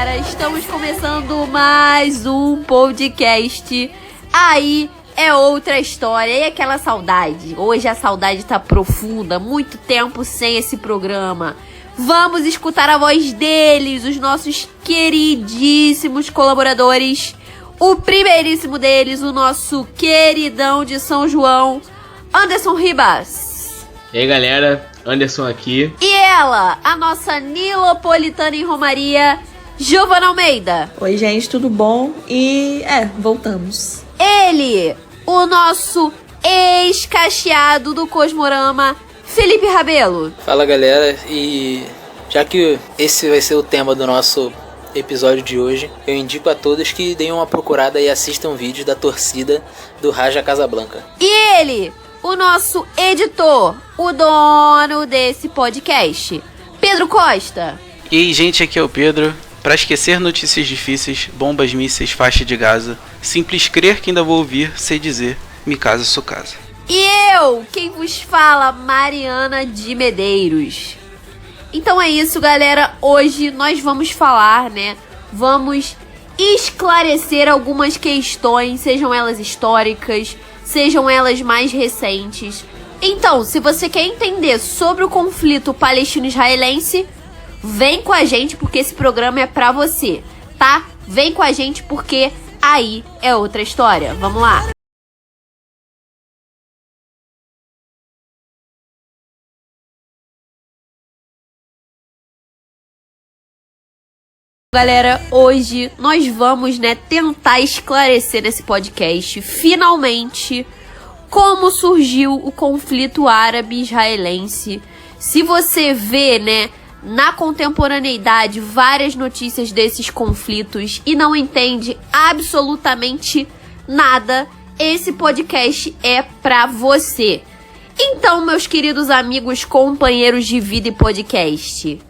galera, estamos começando mais um podcast. Aí é outra história, e aquela saudade. Hoje a saudade tá profunda, muito tempo sem esse programa. Vamos escutar a voz deles, os nossos queridíssimos colaboradores. O primeiríssimo deles, o nosso queridão de São João, Anderson Ribas. E aí galera, Anderson aqui. E ela, a nossa nilopolitana em Romaria, Giovana Almeida. Oi gente, tudo bom? E voltamos. Ele, o nosso ex-cacheado do Cosmorama, Felipe Rabelo. Fala galera, e já que esse vai ser o tema do nosso episódio de hoje, eu indico a todos que deem uma procurada e assistam vídeos da torcida do Raja Casablanca. E ele, o nosso editor, o dono desse podcast, Pedro Costa. E aí gente, aqui é o Pedro. Para esquecer notícias difíceis, bombas, mísseis, faixa de Gaza, simples crer que ainda vou ouvir, sei dizer, me casa, sou casa. E eu, quem vos fala, Mariana de Medeiros. Então é isso, galera. Hoje nós vamos falar, Vamos esclarecer algumas questões, sejam elas históricas, sejam elas mais recentes. Então, se você quer entender sobre o conflito palestino-israelense, vem com a gente porque esse programa é pra você, tá? Vem com a gente porque aí é outra história. Vamos lá. Galera, hoje nós vamos, tentar esclarecer nesse podcast, finalmente, como surgiu o conflito árabe-israelense. Se você vê, na contemporaneidade, várias notícias desses conflitos e não entende absolutamente nada, esse podcast é pra você. Então, meus queridos amigos, companheiros de vida e podcast,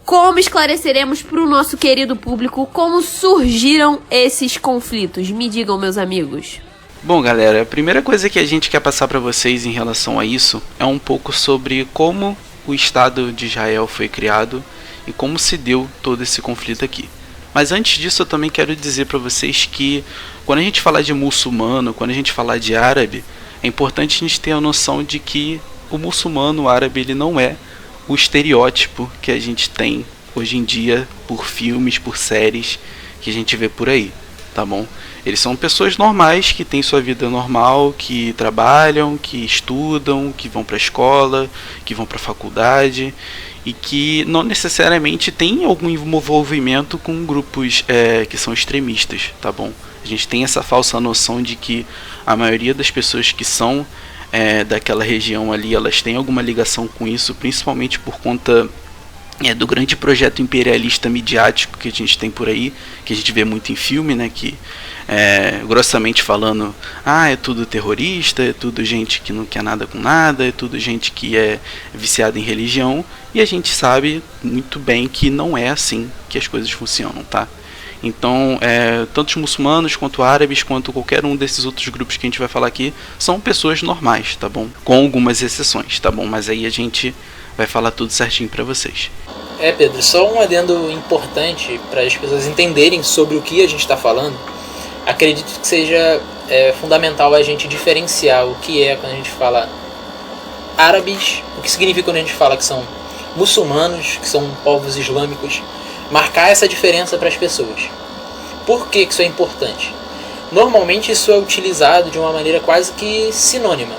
como esclareceremos para o nosso querido público como surgiram esses conflitos? Me digam, meus amigos. Bom, galera, a primeira coisa que a gente quer passar para vocês em relação a isso é um pouco sobre como o Estado de Israel foi criado e como se deu todo esse conflito aqui. Mas antes disso, eu também quero dizer para vocês que quando a gente falar de muçulmano, quando a gente falar de árabe, é importante a gente ter a noção de que o muçulmano, o árabe, ele não é o estereótipo que a gente tem hoje em dia por filmes, por séries que a gente vê por aí, tá bom? Eles são pessoas normais que têm sua vida normal, que trabalham, que estudam, que vão para a escola, que vão para a faculdade e que não necessariamente têm algum envolvimento com grupos que são extremistas, tá bom? A gente tem essa falsa noção de que a maioria das pessoas que são daquela região ali, elas têm alguma ligação com isso, principalmente por conta do grande projeto imperialista midiático que a gente tem por aí, que a gente vê muito em filme, que grossamente falando, é tudo terrorista, é tudo gente que não quer nada com nada, é tudo gente que é viciada em religião, e a gente sabe muito bem que não é assim que as coisas funcionam, tá? Então, tanto os muçulmanos, quanto árabes, quanto qualquer um desses outros grupos que a gente vai falar aqui, são pessoas normais, tá bom? Com algumas exceções, tá bom? Mas aí a gente vai falar tudo certinho pra vocês. Pedro, só um adendo importante para as pessoas entenderem sobre o que a gente está falando. Acredito que seja fundamental a gente diferenciar o que é quando a gente fala árabes, o que significa quando a gente fala que são muçulmanos, que são povos islâmicos, marcar essa diferença para as pessoas. Por que isso é importante? Normalmente isso é utilizado de uma maneira quase que sinônima,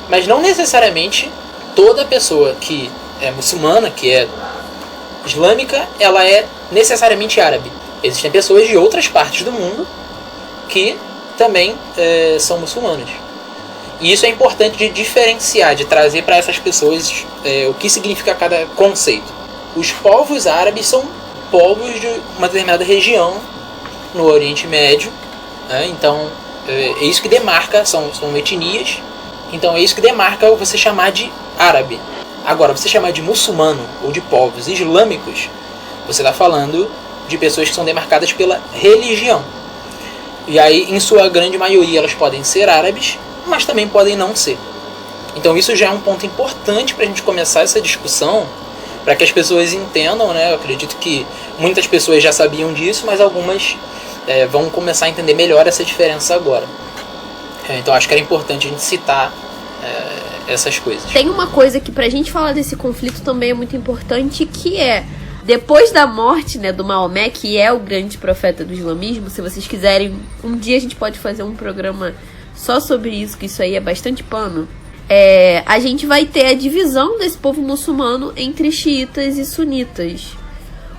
mas não necessariamente toda pessoa que é muçulmana, que é islâmica, ela é necessariamente árabe. Existem pessoas de outras partes do mundo que também são muçulmanos. E isso é importante de diferenciar, de trazer para essas pessoas o que significa cada conceito. Os povos árabes são povos de uma determinada região no Oriente Médio, então é isso que demarca, são etnias, então é isso que demarca você chamar de árabe. Agora, você chamar de muçulmano ou de povos islâmicos, você está falando de pessoas que são demarcadas pela religião. E aí, em sua grande maioria, elas podem ser árabes, mas também podem não ser. Então isso já é um ponto importante para a gente começar essa discussão, para que as pessoas entendam, né? Eu acredito que muitas pessoas já sabiam disso, mas algumas vão começar a entender melhor essa diferença agora. Então acho que era importante a gente citar essas coisas. Tem uma coisa que pra gente falar desse conflito também é muito importante, que é, depois da morte, né, do Maomé, que é o grande profeta do islamismo, se vocês quiserem, um dia a gente pode fazer um programa só sobre isso, que isso aí é bastante pano. A gente vai ter a divisão desse povo muçulmano entre xiitas e sunitas.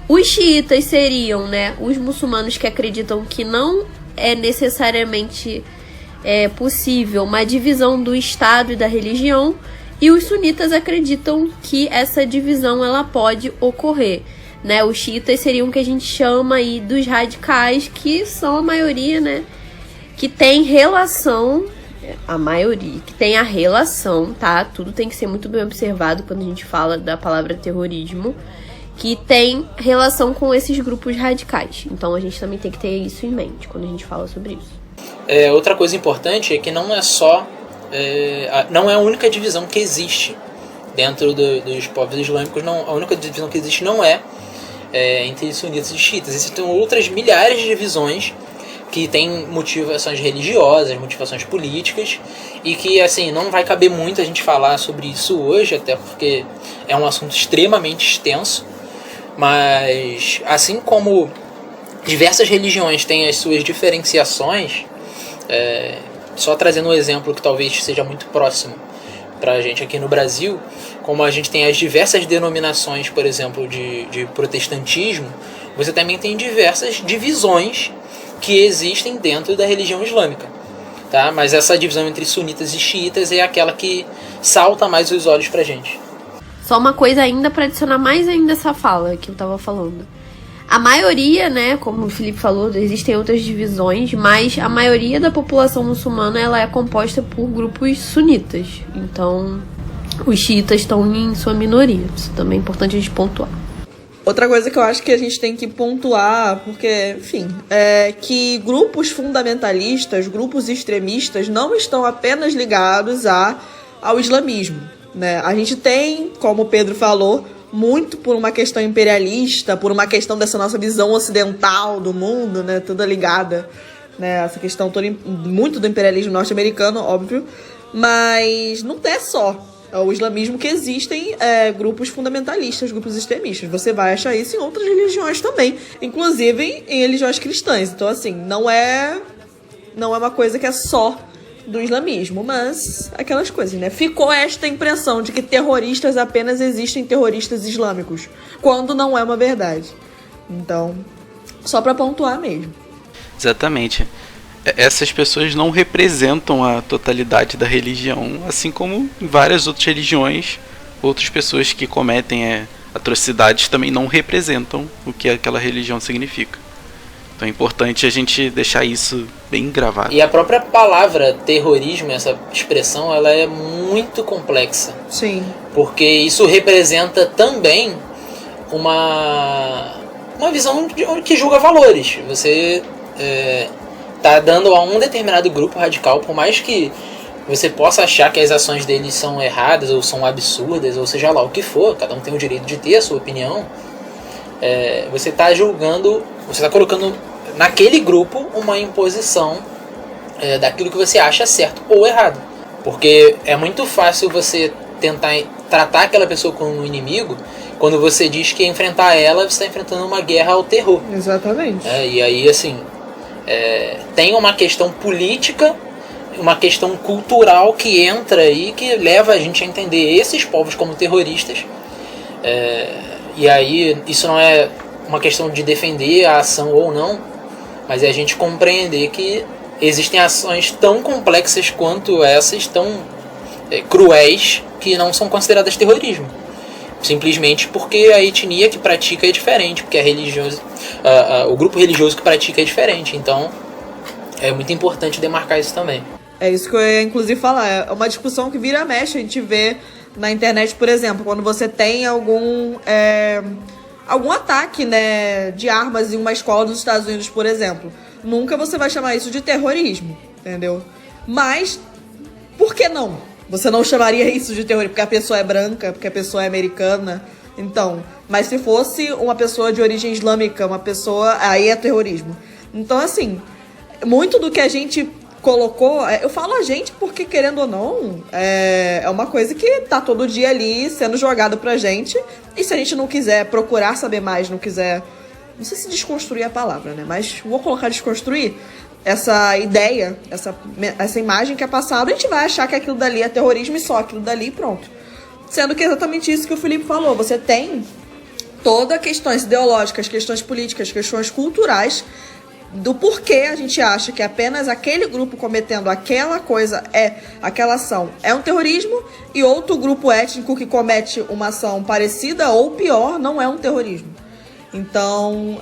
Os xiitas seriam, né, os muçulmanos que acreditam que não é necessariamente possível uma divisão do Estado e da religião, e os sunitas acreditam que essa divisão ela pode ocorrer, né? Os xiitas seriam o que a gente chama aí dos radicais, que são a maioria, né, que tem relação, a maioria, que tem a relação, tá? Tudo tem que ser muito bem observado quando a gente fala da palavra terrorismo, que tem relação com esses grupos radicais. Então a gente também tem que ter isso em mente quando a gente fala sobre isso. Outra coisa importante é que não é só não é a única divisão que existe dentro dos povos islâmicos. Não, a única divisão que existe não é entre sunitas e xiitas. Existem outras milhares de divisões que têm motivações religiosas, motivações políticas, e que assim não vai caber muito a gente falar sobre isso hoje, até porque é um assunto extremamente extenso. Mas assim como diversas religiões têm as suas diferenciações, só trazendo um exemplo que talvez seja muito próximo para a gente aqui no Brasil, como a gente tem as diversas denominações, por exemplo, de protestantismo, você também tem diversas divisões que existem dentro da religião islâmica, tá? Mas essa divisão entre sunitas e xiitas é aquela que salta mais os olhos pra gente. Só uma coisa ainda para adicionar mais ainda essa fala que eu tava falando. A maioria, né, como o Felipe falou, existem outras divisões, mas a maioria da população muçulmana ela é composta por grupos sunitas. Então, os xiitas estão em sua minoria. Isso também é importante a gente pontuar. Outra coisa que eu acho que a gente tem que pontuar, porque, enfim, é que grupos fundamentalistas, grupos extremistas, não estão apenas ligados ao islamismo, né? A gente tem, como o Pedro falou, muito por uma questão imperialista, por uma questão dessa nossa visão ocidental do mundo, né, toda ligada, né, essa questão toda, muito do imperialismo norte-americano, óbvio, mas não é só o islamismo que existem grupos fundamentalistas, grupos extremistas. Você vai achar isso em outras religiões também, inclusive em religiões cristãs. Então, assim, não é uma coisa que é só do islamismo, mas aquelas coisas, né? Ficou esta impressão de que terroristas apenas existem terroristas islâmicos, quando não é uma verdade. Então, só para pontuar mesmo. Exatamente. Essas pessoas não representam a totalidade da religião, assim como em várias outras religiões, outras pessoas que cometem atrocidades também não representam o que aquela religião significa. Então é importante a gente deixar isso bem gravado. E a própria palavra terrorismo, essa expressão, ela é muito complexa. Sim. Porque isso representa também uma visão que julga valores. Você tá dando a um determinado grupo radical, por mais que você possa achar que as ações deles são erradas ou são absurdas, ou seja lá o que for, cada um tem o direito de ter a sua opinião, você está julgando, você está colocando naquele grupo uma imposição daquilo que você acha certo ou errado. Porque é muito fácil você tentar tratar aquela pessoa como um inimigo quando você diz que enfrentar ela, você está enfrentando uma guerra ao terror. Exatamente. E aí, assim, tem uma questão política, uma questão cultural que entra aí, que leva a gente a entender esses povos como terroristas. E aí, isso não é uma questão de defender a ação ou não, mas é a gente compreender que existem ações tão complexas quanto essas, tão cruéis, que não são consideradas terrorismo. Simplesmente porque a etnia que pratica é diferente, porque o grupo religioso que pratica é diferente. Então, é muito importante demarcar isso também. É isso que eu ia, inclusive, falar. É uma discussão que vira mexe, a gente vê na internet, por exemplo, quando você tem algum ataque, né, de armas em uma escola dos Estados Unidos, por exemplo. Nunca você vai chamar isso de terrorismo, entendeu? Mas, por que não? Você não chamaria isso de terrorismo porque a pessoa é branca, porque a pessoa é americana, Então, mas se fosse uma pessoa de origem islâmica, uma pessoa... Aí é terrorismo. Então, assim, muito do que a gente colocou... Eu falo a gente porque, querendo ou não, é uma coisa que tá todo dia ali sendo jogado pra gente. E se a gente não quiser procurar saber mais, não quiser... Não sei se desconstruir a palavra, né? Mas vou colocar desconstruir essa ideia, essa imagem que é passada, a gente vai achar que aquilo dali é terrorismo e só aquilo dali e pronto. Sendo que é exatamente isso que o Felipe falou. Você tem todas questões ideológicas, questões políticas, questões culturais do porquê a gente acha que apenas aquele grupo cometendo aquela coisa, aquela ação é um terrorismo, e outro grupo étnico que comete uma ação parecida ou pior não é um terrorismo. Então,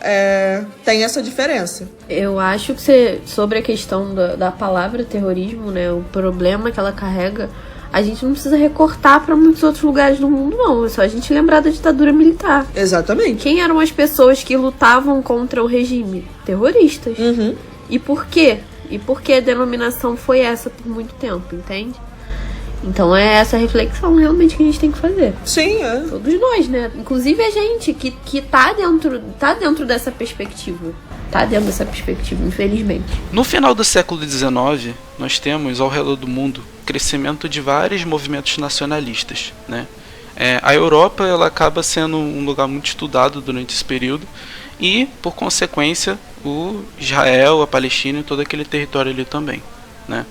tem essa diferença. Eu acho que sobre a questão da palavra terrorismo, né, o problema que ela carrega, a gente não precisa recortar para muitos outros lugares do mundo, não. É só a gente lembrar da ditadura militar. Exatamente. Quem eram as pessoas que lutavam contra o regime? Terroristas. Uhum. E por quê? E por que a denominação foi essa por muito tempo, entende? Então é essa reflexão realmente que a gente tem que fazer. Sim, Todos nós, né? Inclusive a gente que tá dentro dessa perspectiva. Tá dentro dessa perspectiva, infelizmente. No final do século XIX, nós temos ao redor do mundo o crescimento de vários movimentos nacionalistas, né? A Europa ela acaba sendo um lugar muito estudado durante esse período e, por consequência, o Israel, a Palestina e todo aquele território ali também, né?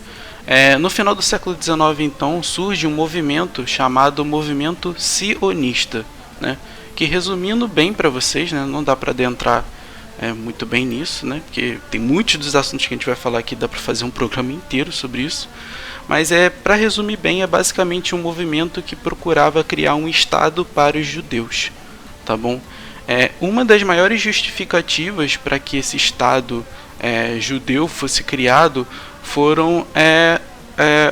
No final do século XIX, então, surge um movimento chamado Movimento Sionista, né? Que, resumindo bem para vocês, né, não dá para adentrar muito bem nisso, né? Porque tem muitos dos assuntos que a gente vai falar aqui, dá para fazer um programa inteiro sobre isso. Mas para resumir bem, é basicamente um movimento que procurava criar um Estado para os judeus, tá bom? Uma das maiores justificativas para que esse Estado judeu fosse criado foram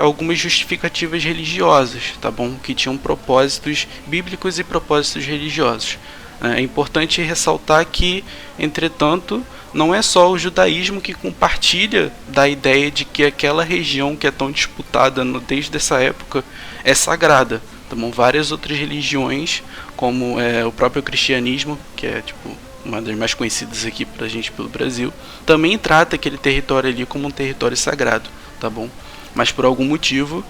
algumas justificativas religiosas, tá bom? Que tinham propósitos bíblicos e propósitos religiosos. É importante ressaltar que, entretanto, não é só o judaísmo que compartilha da ideia de que aquela região que é tão disputada desde essa época é sagrada. Tá bom? Várias outras religiões, como o próprio cristianismo, que é uma das mais conhecidas aqui pra gente pelo Brasil, também trata aquele território ali como um território sagrado, tá bom? Mas por algum motivo,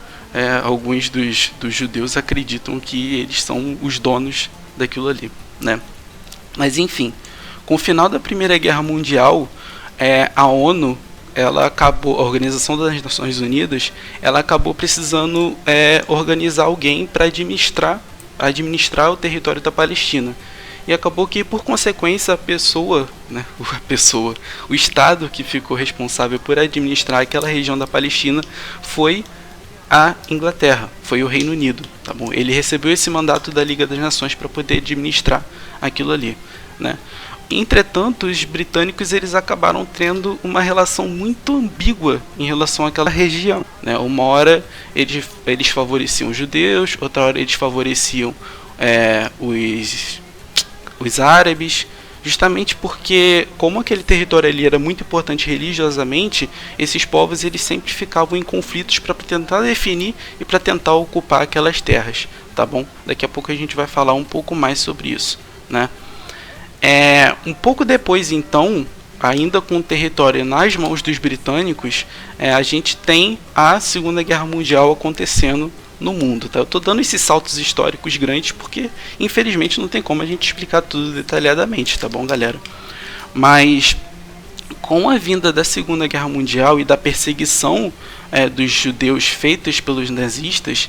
alguns dos judeus acreditam que eles são os donos daquilo ali, né? Mas enfim, com o final da Primeira Guerra Mundial, a ONU, a Organização das Nações Unidas, ela acabou precisando organizar alguém para administrar o território da Palestina. E acabou que, por consequência, o Estado que ficou responsável por administrar aquela região da Palestina foi a Inglaterra, foi o Reino Unido, tá bom? Ele recebeu esse mandato da Liga das Nações para poder administrar aquilo ali, né? Entretanto, os britânicos eles acabaram tendo uma relação muito ambígua em relação àquela região, né? Uma hora eles favoreciam os judeus, outra hora eles favoreciam os árabes, justamente porque, como aquele território ali era muito importante religiosamente, esses povos eles sempre ficavam em conflitos para tentar definir e para tentar ocupar aquelas terras, tá bom? Daqui a pouco a gente vai falar um pouco mais sobre isso, né? Um pouco depois, então, ainda com o território nas mãos dos britânicos, a gente tem a Segunda Guerra Mundial acontecendo no mundo, tá? Eu tô dando esses saltos históricos grandes porque, infelizmente, não tem como a gente explicar tudo detalhadamente, tá bom, galera? Mas, com a vinda da Segunda Guerra Mundial e da perseguição dos judeus feitas pelos nazistas,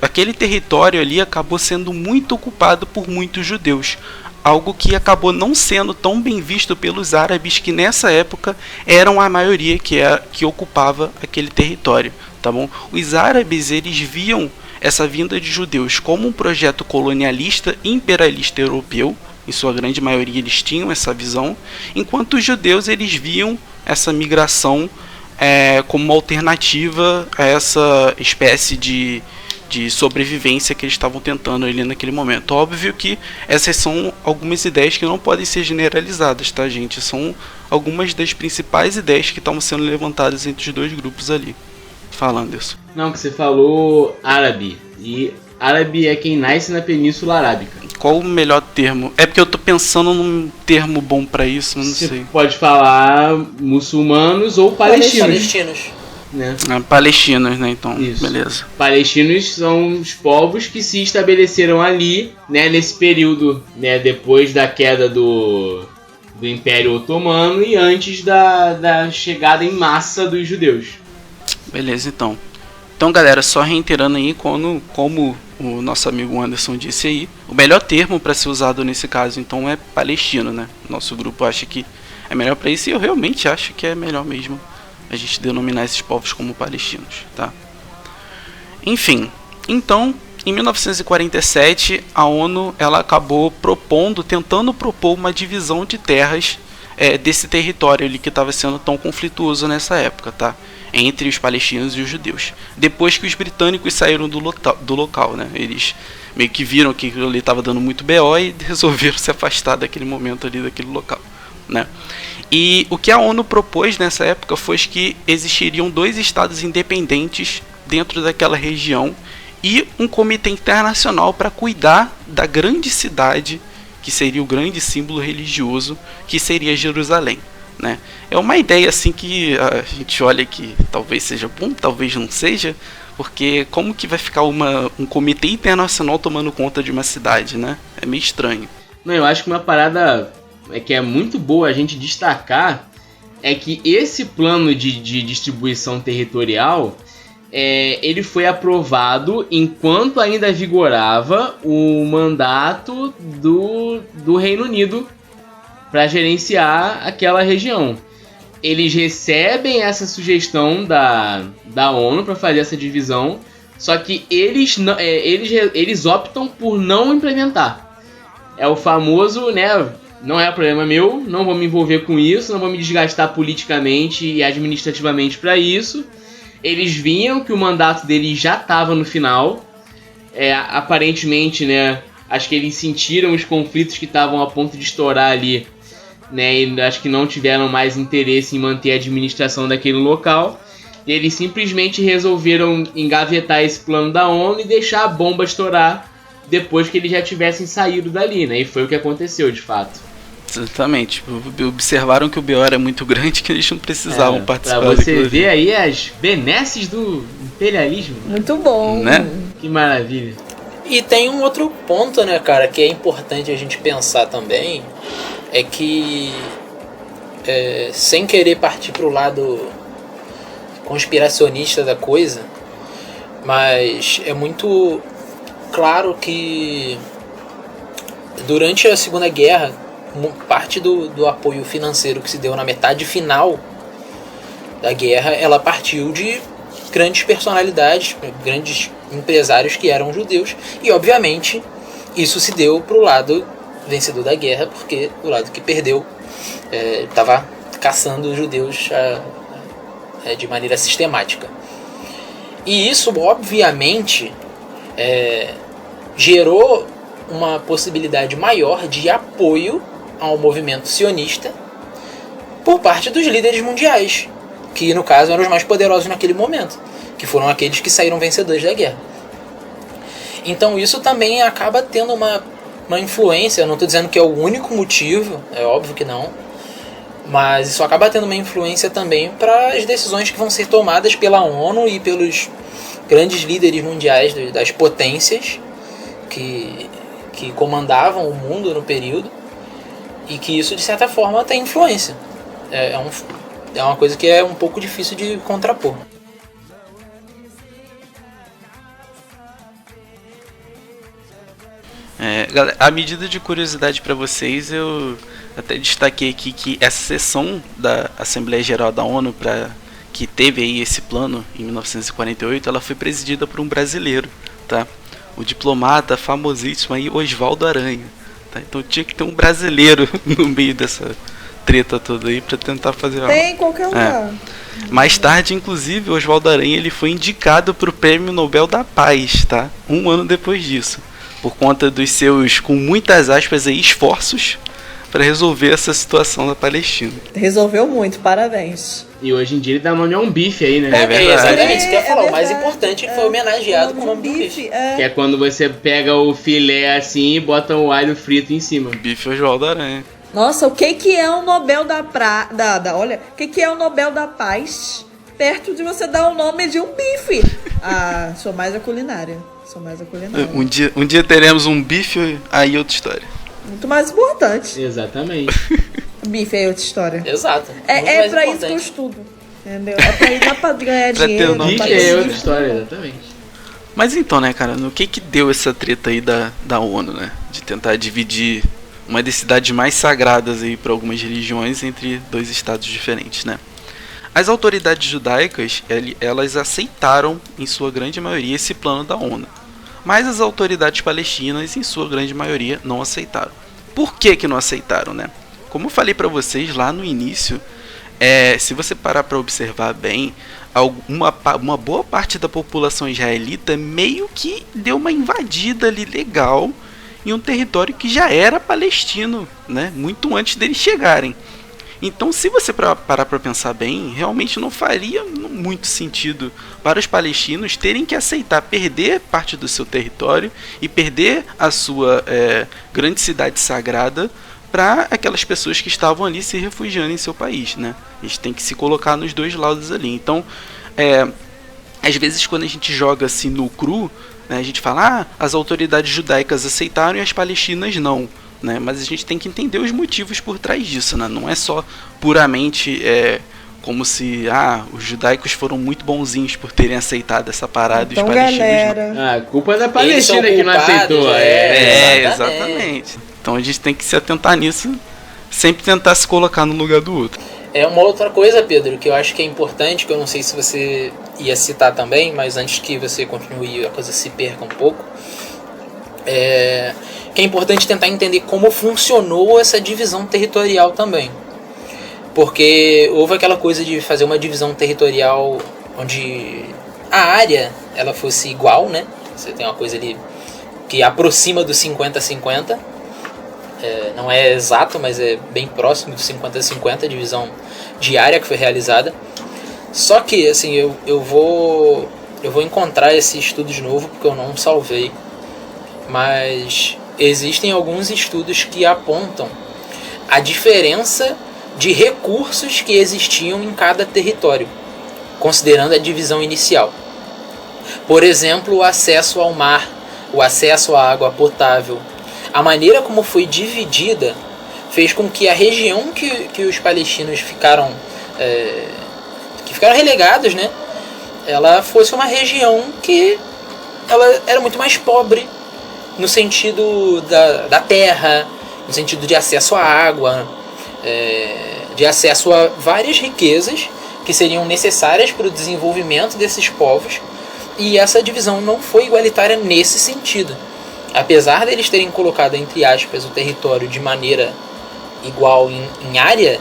aquele território ali acabou sendo muito ocupado por muitos judeus, algo que acabou não sendo tão bem visto pelos árabes, que nessa época eram a maioria que ocupava aquele território, tá bom? Os árabes eles viam essa vinda de judeus como um projeto colonialista e imperialista europeu, em sua grande maioria eles tinham essa visão, enquanto os judeus eles viam essa migração como uma alternativa a essa espécie de sobrevivência que eles estavam tentando ali naquele momento. Óbvio que essas são algumas ideias que não podem ser generalizadas, tá, gente? São algumas das principais ideias que estavam sendo levantadas entre os dois grupos ali. Fala, Anderson. Não, que você falou árabe. E árabe é quem nasce na Península Arábica. Qual o melhor termo? É porque eu tô pensando num termo bom pra isso, mas não Você sei. pode falar muçulmanos ou palestinos. Né? Palestinos, né? Então, Isso. beleza. Palestinos são os povos que se estabeleceram ali, né, nesse período, né, depois da queda do Império Otomano e antes da chegada em massa dos judeus. Beleza, então. Então, galera, só reiterando aí, como o nosso amigo Anderson disse aí, o melhor termo para ser usado nesse caso, então, é palestino, né? Nosso grupo acha que é melhor para isso e eu realmente acho que é melhor mesmo a gente denominar esses povos como palestinos, tá? Enfim, então, em 1947, a ONU ela acabou tentando propor uma divisão de terras desse território ali que estava sendo tão conflituoso nessa época, tá? Entre os palestinos e os judeus. Depois que os britânicos saíram do local, né? Eles meio que viram que aquilo ali estava dando muito BO e resolveram se afastar daquele momento ali, daquele local, né? E o que a ONU propôs nessa época foi que existiriam 2 estados independentes dentro daquela região e um comitê internacional para cuidar da grande cidade, que seria o grande símbolo religioso, que seria Jerusalém, né? É uma ideia assim que a gente olha que talvez seja bom, talvez não seja, porque como que vai ficar um comitê internacional tomando conta de uma cidade, né? É meio estranho. Não, eu acho que uma parada que é muito boa a gente destacar é que esse plano de distribuição territorial ele foi aprovado enquanto ainda vigorava o mandato do Reino Unido para gerenciar aquela região. Eles recebem essa sugestão da ONU para fazer essa divisão, só que eles optam por não implementar. É o famoso, né? Não é problema meu, não vou me envolver com isso, não vou me desgastar politicamente e administrativamente para isso. Eles viam que o mandato deles já estava no final. Aparentemente, né? Acho que eles sentiram os conflitos que estavam a ponto de estourar ali, né? E acho que não tiveram mais interesse em manter a administração daquele local. E eles simplesmente resolveram engavetar esse plano da ONU e deixar a bomba estourar depois que eles já tivessem saído dali, né? E foi o que aconteceu, de fato. Exatamente. Observaram que o BO era muito grande, que eles não precisavam participar. Pra você ver aí as benesses do imperialismo. Muito bom. Né? Que maravilha. E tem um outro ponto, né, cara, que é importante a gente pensar também, é que sem querer partir pro lado conspiracionista da coisa, mas é muito claro que durante a Segunda Guerra, parte do apoio financeiro que se deu na metade final da guerra, ela partiu de grandes personalidades, grandes empresários que eram judeus, e obviamente isso se deu para o lado vencedor da guerra, porque o lado que perdeu estava caçando os judeus de maneira sistemática. E isso obviamente gerou uma possibilidade maior de apoio ao movimento sionista por parte dos líderes mundiais, que no caso eram os mais poderosos naquele momento, que foram aqueles que saíram vencedores da guerra. Então isso também acaba tendo uma influência, eu não estou dizendo que é o único motivo, é óbvio que não, mas isso acaba tendo uma influência também para as decisões que vão ser tomadas pela ONU e pelos grandes líderes mundiais das potências que comandavam o mundo no período, e que isso de certa forma tem influência. É uma coisa que é um pouco difícil de contrapor. Galera, a medida de curiosidade para vocês, eu até destaquei aqui que essa sessão da Assembleia Geral da ONU, que teve aí esse plano em 1948, ela foi presidida por um brasileiro, tá? O diplomata famosíssimo aí, Oswaldo Aranha, tá? Então tinha que ter um brasileiro no meio dessa treta toda aí para tentar fazer algo. Tem em qualquer lugar. Mais tarde, inclusive, Oswaldo Aranha ele foi indicado para o Prêmio Nobel da Paz, tá? Um ano depois disso, por conta dos seus, com muitas aspas aí, esforços para resolver essa situação da Palestina. Resolveu muito, parabéns. E hoje em dia ele dá nome a um bife aí, né? É verdade. Exatamente, isso que eu ia falar. O mais verdade, importante é que foi homenageado com o nome do bife. Que é quando você pega o filé assim e bota o alho frito em cima. Bife Oswaldo Aranha. Nossa, o que é o Nobel olha, o que é o Nobel da Paz perto de você dar o nome de um bife? Ah, sou mais a culinária. Um dia teremos um bife, aí outra história. Muito mais importante. Exatamente. Bife é outra história. Exato. É Muito mais pra isso importante. que eu estudo. Entendeu? É pra ir lá pra ganhar Pra ter dinheiro. o nome. pra Bife ter é outra dinheiro. história, exatamente. Mas então, né, cara, no que deu essa treta aí da ONU, né? De tentar dividir uma das cidades mais sagradas aí para algumas religiões entre dois estados diferentes, né? As autoridades judaicas, elas aceitaram, em sua grande maioria, esse plano da ONU. Mas as autoridades palestinas, em sua grande maioria, não aceitaram. Por que não aceitaram, né? Como eu falei para vocês lá no início, se você parar para observar bem, uma boa parte da população israelita meio que deu uma invadida ali legal em um território que já era palestino, né? Muito antes deles chegarem. Então, se você parar para pensar bem, realmente não faria muito sentido para os palestinos terem que aceitar perder parte do seu território e perder a sua grande cidade sagrada para aquelas pessoas que estavam ali se refugiando em seu país, né? A gente tem que se colocar nos dois lados ali. Então, às vezes quando a gente joga assim no cru, né, a gente fala, as autoridades judaicas aceitaram e as palestinas não. Né? Mas a gente tem que entender os motivos por trás disso, né? Não é só puramente como se os judaicos foram muito bonzinhos por terem aceitado essa parada Então, e os palestinos galera, Ah, a culpa é da Eles são Palestina que não culpados, aceitou. não. exatamente. Exatamente. Então a gente tem que se atentar nisso, sempre tentar se colocar no lugar do outro. É uma outra coisa, Pedro, que eu acho que é importante, que eu não sei se você ia citar também, mas antes que você continue, a coisa se perca um pouco, que é importante tentar entender como funcionou essa divisão territorial também. Porque houve aquela coisa de fazer uma divisão territorial onde a área ela fosse igual, né? Você tem uma coisa ali que aproxima do 50-50. Não é exato, mas é bem próximo do 50-50, a divisão de área que foi realizada. Só que, assim, eu vou encontrar esse estudo de novo, porque eu não salvei. Mas existem alguns estudos que apontam a diferença de recursos que existiam em cada território, considerando a divisão inicial. Por exemplo, o acesso ao mar, o acesso à água potável. A maneira como foi dividida fez com que a região que os palestinos ficaram relegados, né, ela fosse uma região que ela era muito mais pobre no sentido da terra, no sentido de acesso à água, de acesso a várias riquezas que seriam necessárias para o desenvolvimento desses povos, e essa divisão não foi igualitária nesse sentido. Apesar deles terem colocado, entre aspas, o território de maneira igual em área,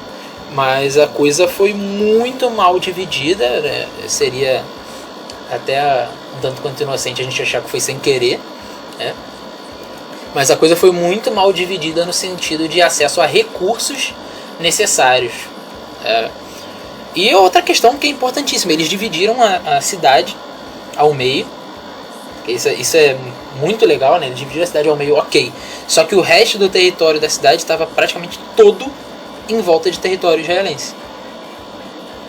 mas a coisa foi muito mal dividida, né? Seria até um tanto quanto inocente a gente achar que foi sem querer, né? Mas a coisa foi muito mal dividida no sentido de acesso a recursos necessários. E outra questão que é importantíssima, eles dividiram a cidade ao meio. Isso é muito legal, né? Eles dividiram a cidade ao meio, ok. Só que o resto do território da cidade estava praticamente todo em volta de território israelense.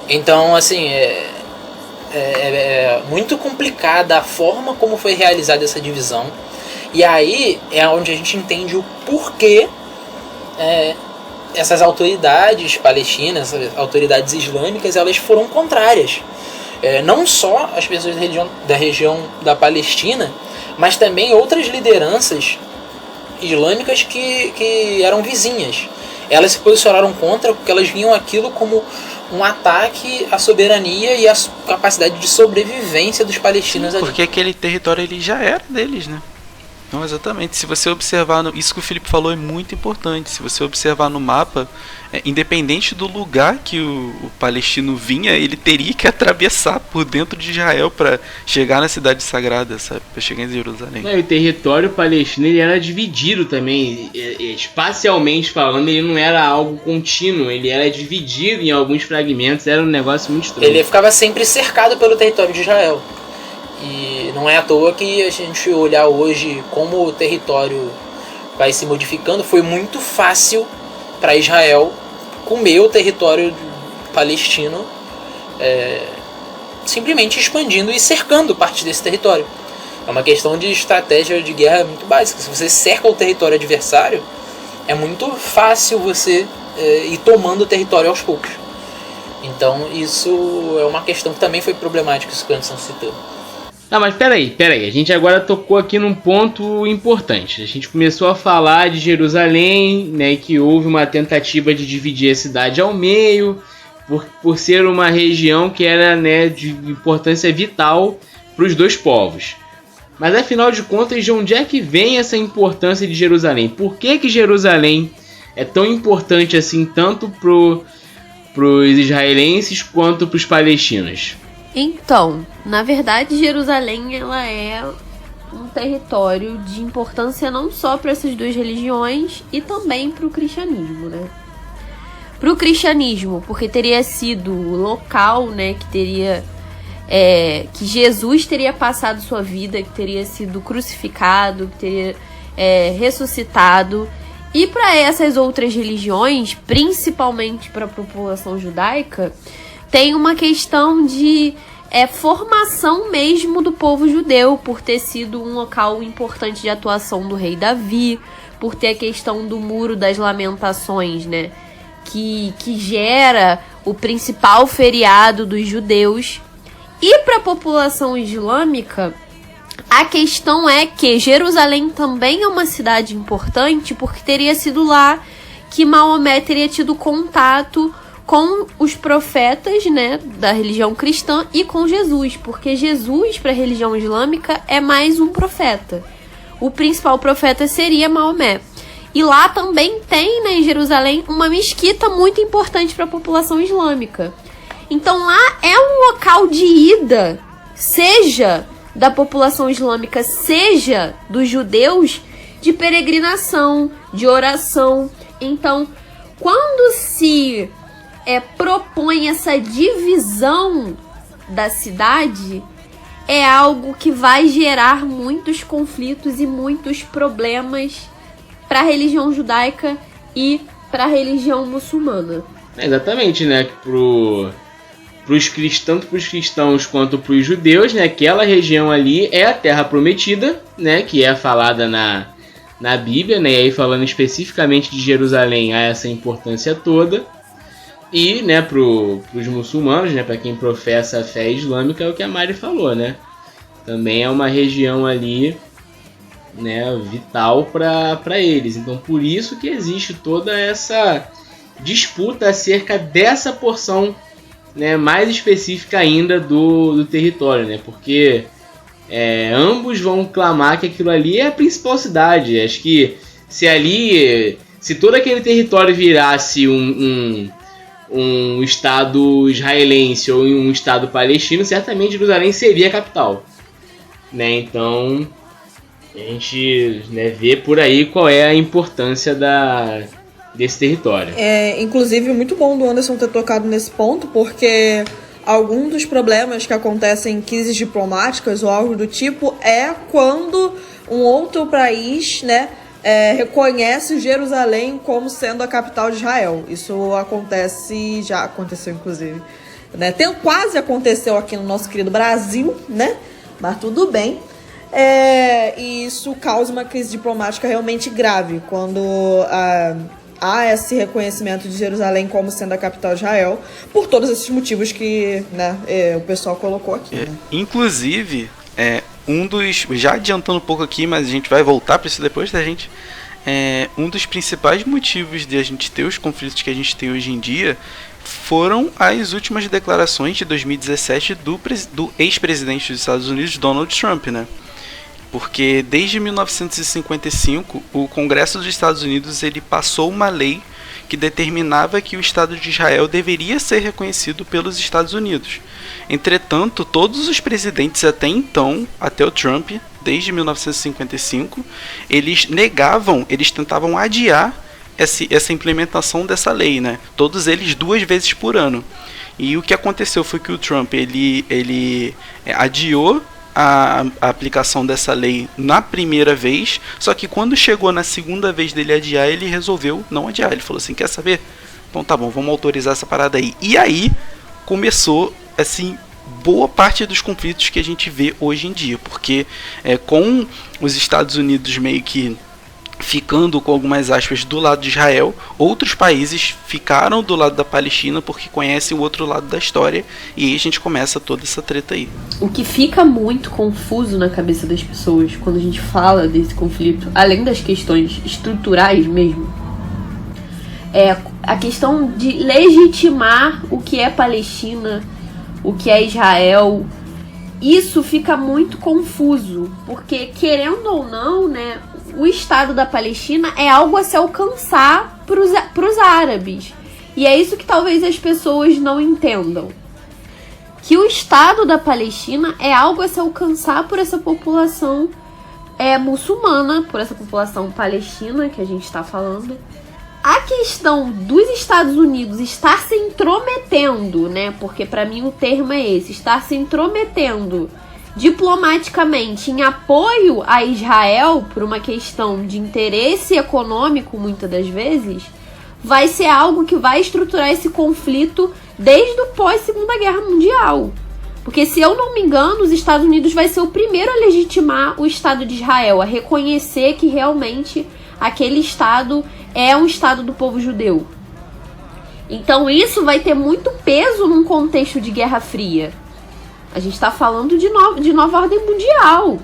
Então, assim, é muito complicada a forma como foi realizada essa divisão. E aí é onde a gente entende o porquê essas autoridades palestinas, essas autoridades islâmicas, elas foram contrárias. Não só as pessoas da região da Palestina, mas também outras lideranças islâmicas que eram vizinhas. Elas se posicionaram contra porque elas viam aquilo como um ataque à soberania e à capacidade de sobrevivência dos palestinos ali. Porque aquele território ele já era deles, né? Não, exatamente. Se você observar, isso que o Felipe falou é muito importante. Se você observar no mapa, independente do lugar que o palestino vinha, ele teria que atravessar por dentro de Israel para chegar na cidade sagrada, sabe? Para chegar em Jerusalém. E o território palestino ele era dividido também, espacialmente falando, ele não era algo contínuo, ele era dividido em alguns fragmentos, era um negócio muito estranho. Ele ficava sempre cercado pelo território de Israel. E não é à toa que a gente olhar hoje como o território vai se modificando, foi muito fácil para Israel comer o território palestino, simplesmente expandindo e cercando parte desse território. É uma questão de estratégia de guerra muito básica. Se você cerca o território adversário, é muito fácil você ir tomando o território aos poucos. Então isso é uma questão que também foi problemática, isso que o Anderson citou. Ah, mas peraí, a gente agora tocou aqui num ponto importante. A gente começou a falar de Jerusalém, né, que houve uma tentativa de dividir a cidade ao meio, por ser uma região que era, né, de importância vital para os dois povos. Mas afinal de contas, de onde é que vem essa importância de Jerusalém? Por que Jerusalém é tão importante assim, tanto para os israelenses quanto para os palestinos? Então, na verdade, Jerusalém ela é um território de importância não só para essas duas religiões e também para o cristianismo, né? Para o cristianismo, porque teria sido o local, né, que Jesus teria passado sua vida, que teria sido crucificado, que teria ressuscitado. E para essas outras religiões, principalmente para a população judaica, tem uma questão de formação mesmo do povo judeu, por ter sido um local importante de atuação do rei Davi, por ter a questão do Muro das Lamentações, né, que gera o principal feriado dos judeus. E para a população islâmica, a questão é que Jerusalém também é uma cidade importante, porque teria sido lá que Maomé teria tido contato com os profetas, né, da religião cristã e com Jesus, porque Jesus, para a religião islâmica, é mais um profeta. O principal profeta seria Maomé. E lá também tem, né, em Jerusalém, uma mesquita muito importante para a população islâmica. Então lá é um local de ida, seja da população islâmica, seja dos judeus, de peregrinação, de oração. Então, quando se propõe essa divisão da cidade, é algo que vai gerar muitos conflitos e muitos problemas para a religião judaica e para a religião muçulmana. Exatamente, né? Tanto para os cristãos quanto para os judeus, né? Aquela região ali é a Terra Prometida, né? Que é falada na Bíblia, né? E aí falando especificamente de Jerusalém, há essa importância toda. E, né, para os muçulmanos, né, para quem professa a fé islâmica, é o que a Mari falou, né? Também é uma região ali, né, vital para eles. Então, por isso que existe toda essa disputa acerca dessa porção, né, mais específica ainda do território, né? Porque ambos vão clamar que aquilo ali é a principal cidade. Acho que se todo aquele território virasse um estado israelense ou um estado palestino, certamente Jerusalém seria a capital, né? Então a gente, né, vê por aí qual é a importância desse território. Inclusive, muito bom do Anderson ter tocado nesse ponto, porque alguns dos problemas que acontecem em crises diplomáticas ou algo do tipo é quando um outro país, né, reconhece Jerusalém como sendo a capital de Israel. Isso acontece, já aconteceu inclusive, né? Quase aconteceu aqui no nosso querido Brasil, né? Mas tudo bem. E isso causa uma crise diplomática realmente grave quando há esse reconhecimento de Jerusalém como sendo a capital de Israel, por todos esses motivos que, né, o pessoal colocou aqui. Né? Inclusive, já adiantando um pouco aqui, mas a gente vai voltar para isso depois, da gente. Um dos principais motivos de a gente ter os conflitos que a gente tem hoje em dia foram as últimas declarações de 2017 do ex-presidente dos Estados Unidos, Donald Trump, né? Porque desde 1955, o Congresso dos Estados Unidos ele passou uma lei que determinava que o Estado de Israel deveria ser reconhecido pelos Estados Unidos. Entretanto, todos os presidentes até então, até o Trump, desde 1955, eles tentavam adiar essa implementação dessa lei, né? Todos eles 2 vezes por ano. E o que aconteceu foi que o Trump ele adiou a aplicação dessa lei na primeira vez, só que quando chegou na segunda vez dele adiar, ele resolveu não adiar. Ele falou assim, quer saber? Então tá bom, vamos autorizar essa parada aí. E aí começou, assim, boa parte dos conflitos que a gente vê hoje em dia, porque com os Estados Unidos meio que ficando, com algumas aspas, do lado de Israel, outros países ficaram do lado da Palestina porque conhecem o outro lado da história, e aí a gente começa toda essa treta aí. O que fica muito confuso na cabeça das pessoas quando a gente fala desse conflito, além das questões estruturais mesmo, é a questão de legitimar o que é Palestina, o que é Israel. Isso fica muito confuso, porque, querendo ou não, né, o Estado da Palestina é algo a se alcançar para os árabes. E é isso que talvez as pessoas não entendam. Que o Estado da Palestina é algo a se alcançar por essa população muçulmana, por essa população palestina que a gente está falando. A questão dos Estados Unidos estar se intrometendo, né? Porque para mim o termo é esse, estar se intrometendo diplomaticamente em apoio a Israel por uma questão de interesse econômico, muitas das vezes, vai ser algo que vai estruturar esse conflito desde o pós-Segunda Guerra Mundial. Porque, se eu não me engano, os Estados Unidos vai ser o primeiro a legitimar o Estado de Israel, a reconhecer que realmente aquele Estado é um Estado do povo judeu. Então isso vai ter muito peso num contexto de Guerra Fria. A gente está falando de nova ordem mundial,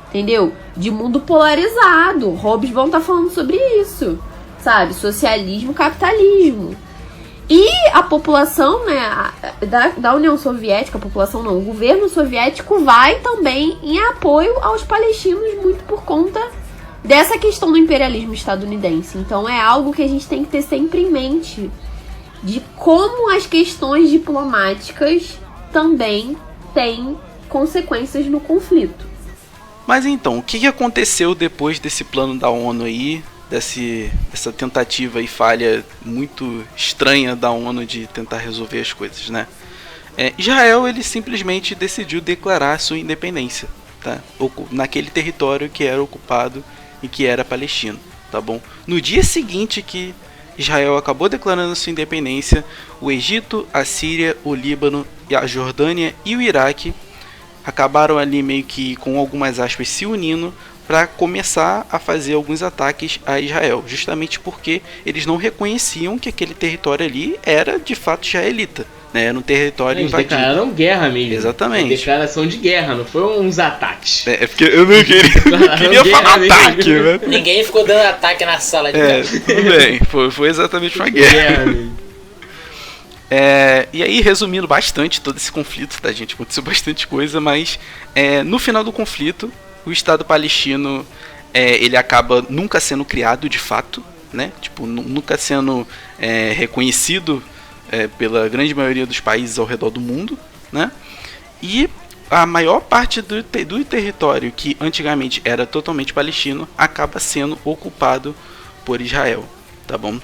entendeu? De mundo polarizado. Hobsbawm tá falando sobre isso, sabe? Socialismo, capitalismo. E a população, né, da União Soviética, a população não, o governo soviético vai também em apoio aos palestinos, muito por conta dessa questão do imperialismo estadunidense. Então é algo que a gente tem que ter sempre em mente, de como as questões diplomáticas também têm consequências no conflito. Mas então, o que aconteceu depois desse plano da ONU aí, dessa tentativa e falha muito estranha da ONU de tentar resolver as coisas, né? Israel, ele simplesmente decidiu declarar sua independência, tá? Naquele território que era ocupado e que era palestino, tá bom? No dia seguinte que Israel acabou declarando sua independência, o Egito, a Síria, o Líbano, a Jordânia e o Iraque acabaram ali meio que, com algumas aspas, se unindo para começar a fazer alguns ataques a Israel, justamente porque eles não reconheciam que aquele território ali era de fato israelita, né? Era um território invadido. Eles declararam guerra mesmo. Exatamente. Declaração de guerra, não foi uns ataques. Porque eu não queria falar ataque, né? Ninguém ficou dando ataque na sala de casa. Tudo bem, foi exatamente uma guerra. E aí, resumindo bastante todo esse conflito, tá, gente? Aconteceu bastante coisa, mas no final do conflito, o Estado palestino ele acaba nunca sendo criado de fato, né? Tipo, nunca sendo reconhecido pela grande maioria dos países ao redor do mundo, né? E a maior parte do território que antigamente era totalmente palestino acaba sendo ocupado por Israel, tá bom?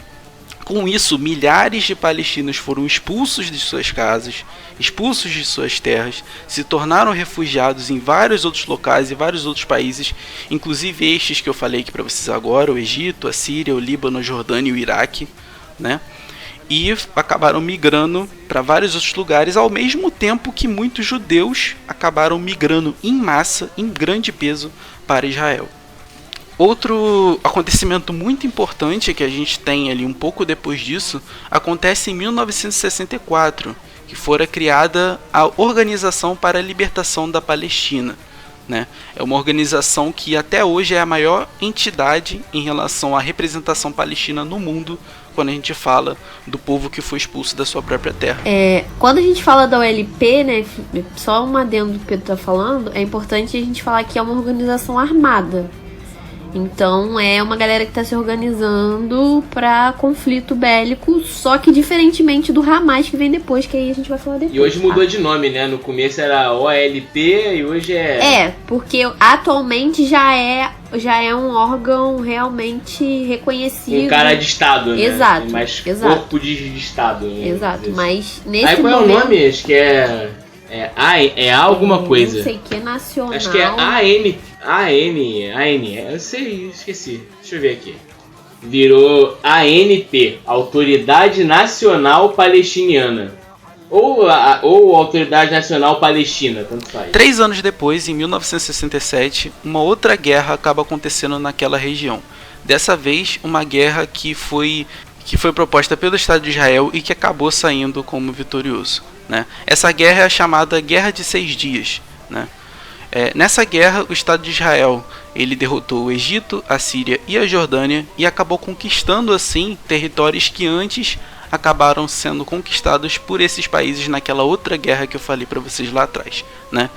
Com isso, milhares de palestinos foram expulsos de suas casas, expulsos de suas terras, se tornaram refugiados em vários outros locais e vários outros países, inclusive estes que eu falei aqui para vocês agora, o Egito, a Síria, o Líbano, a Jordânia e o Iraque, né? E acabaram migrando para vários outros lugares, ao mesmo tempo que muitos judeus acabaram migrando em massa, em grande peso, para Israel. Outro acontecimento muito importante que a gente tem ali um pouco depois disso acontece em 1964, que fora criada a Organização para a Libertação da Palestina, né? É uma organização que até hoje é a maior entidade em relação à representação palestina no mundo quando a gente fala do povo que foi expulso da sua própria terra. Quando a gente fala da OLP, né, só um adendo do que o Pedro tá falando, é importante a gente falar que é uma organização armada. Então é uma galera que tá se organizando pra conflito bélico, só que diferentemente do Hamas que vem depois, que aí a gente vai falar depois. E hoje mudou de nome, né? No começo era OLP e hoje é... porque atualmente já é um órgão realmente reconhecido. Um cara de Estado, né? Exato. Mais exato. corpo de Estado. Né? Exato, mas nesse aí qual momento... é o nome? Acho que é alguma coisa. Não sei que é nacional. Acho que é AN, eu sei, esqueci. Deixa eu ver aqui. Virou ANP, Autoridade Nacional Palestiniana. Ou Autoridade Nacional Palestina, tanto faz. 3 anos depois, em 1967, uma outra guerra acaba acontecendo naquela região. Dessa vez, uma guerra que foi proposta pelo Estado de Israel e que acabou saindo como vitorioso, né? Essa guerra é a chamada Guerra de 6 Dias, né? Nessa guerra, o Estado de Israel ele derrotou o Egito, a Síria e a Jordânia e acabou conquistando assim territórios que antes acabaram sendo conquistados por esses países naquela outra guerra que eu falei para vocês lá atrás, né?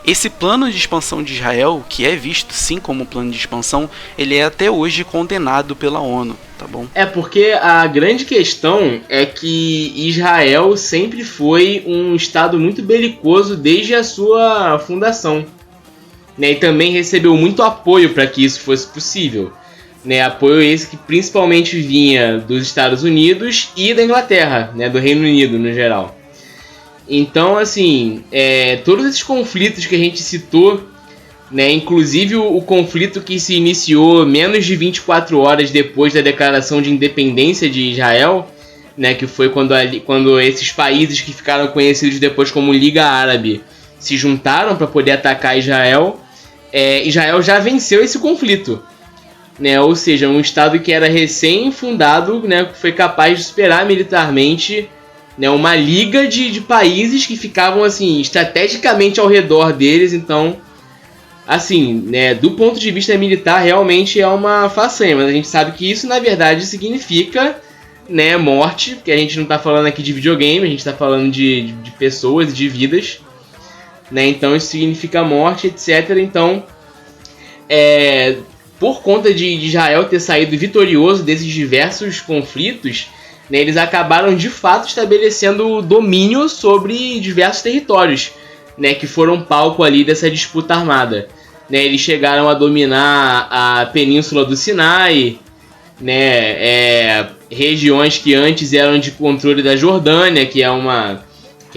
Esse plano de expansão de Israel, que é visto sim como plano de expansão, ele é até hoje condenado pela ONU, tá bom? Porque a grande questão é que Israel sempre foi um estado muito belicoso desde a sua fundação, né? E também recebeu muito apoio para que isso fosse possível, né? Apoio esse que principalmente vinha dos Estados Unidos e da Inglaterra, né? Do Reino Unido no geral. Então, assim, todos esses conflitos que a gente citou, né, inclusive o conflito que se iniciou menos de 24 horas depois da declaração de independência de Israel, né, que foi quando esses países que ficaram conhecidos depois como Liga Árabe se juntaram para poder atacar Israel, Israel já venceu esse conflito, né, ou seja, um estado que era recém-fundado, né, foi capaz de superar militarmente, né, uma liga de países que ficavam assim estrategicamente ao redor deles. Então, assim, né, do ponto de vista militar realmente é uma façanha, mas a gente sabe que isso na verdade significa, né, morte, porque a gente não está falando aqui de videogame, a gente está falando de pessoas e de vidas, né, então isso significa morte, etc. Então, por conta de Israel ter saído vitorioso desses diversos conflitos, né, eles acabaram de fato estabelecendo domínio sobre diversos territórios, né, que foram palco ali dessa disputa armada, né. Eles chegaram a dominar a península do Sinai, né, regiões que antes eram de controle da Jordânia, que é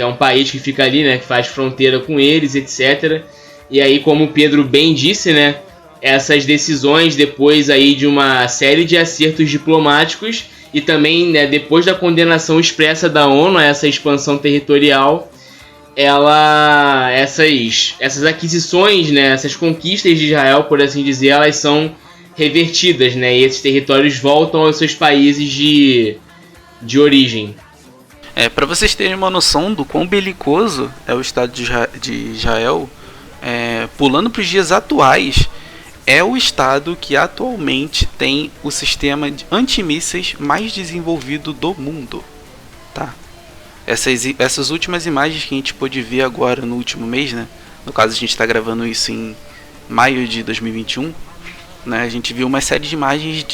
um país que fica ali, né, que faz fronteira com eles, etc. E aí, como o Pedro bem disse, né, essas decisões depois aí de uma série de acertos diplomáticos e também, né, depois da condenação expressa da ONU a essa expansão territorial, essas aquisições, né, essas conquistas de Israel, por assim dizer, elas são revertidas, né, e esses territórios voltam aos seus países de origem. Para vocês terem uma noção do quão belicoso é o Estado de Israel, pulando para os dias atuais, é o estado que atualmente tem o sistema de antimísseis mais desenvolvido do mundo, tá? Essas últimas imagens que a gente pôde ver agora no último mês, né? No caso a gente está gravando isso em maio de 2021, né? A gente viu uma série de imagens